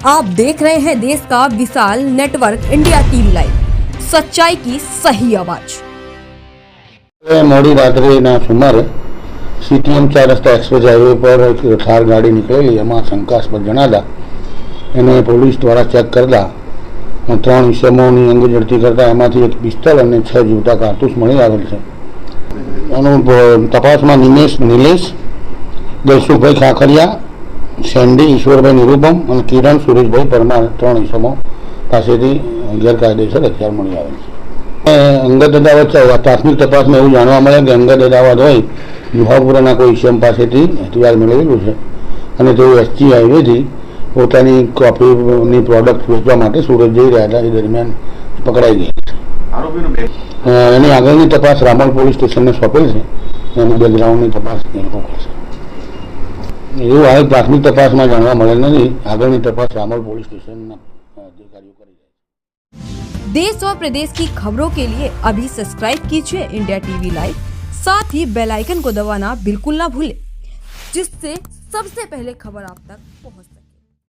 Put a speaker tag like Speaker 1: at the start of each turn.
Speaker 1: आप देख रहे हैं देश का विशाल नेटवर्क इंडिया टीवी लाइव, सच्चाई की सही आवाज।
Speaker 2: मोड़ी रात्रिना सुमारे सीटीएम 4 रस्ता एक्सप्रेस हाईवे पर एक थार गाड़ी निकलेली, एमां शंकास्पद जणाता एने पोलीस द्वारा चेक करता 3 इसमोनी अंग झड़ती करता एमांथी एक पिस्तल और 6 जूता कारतूस मळी आवेल छे। तपासमां नीलेश दलसुखभाई खाखरिया, सेंडी ईश्वरभाई निरुपम और किरण सुरेशभाई परमार 3 इसमो पासेथी गैरकायदेसर हथियार मळी आवेल छे। अंगत अदावत प्राथमिक तपास में एवं जाणवा मळे के अंगत अदावत होय जुहापुराना कोई इसम पासेथी हथियार मेळवेલું છે અને તેઓ એસજી હાઈવેથી પોતાની કોફીની પ્રોડક્ટ વેચવા માટે સુરત જઈ રહ્યા હતા। એ દરમિયાન પકડાઈ ગયા। એની આગળની તપાસ રામોલ પોલીસ સ્ટેશનને સોંપેલ છે। એની બેકગ્રાઉન્ડની તપાસ એ લોકો કરશે। એવું હાલ પ્રાથમિક તપાસમાં જાણવા મળેલ નથી। આગળની તપાસ રામોલ પોલીસ સ્ટેશનના અધિકારીઓ કરી રહ્યા।
Speaker 1: देश और प्रदेश की खबरों के लिए अभी सब्सक्राइब कीजिए इंडिया टीवी लाइव, साथ ही बेल आइकन को दबाना बिल्कुल ना भूलें, जिससे सबसे पहले खबर आप तक पहुंच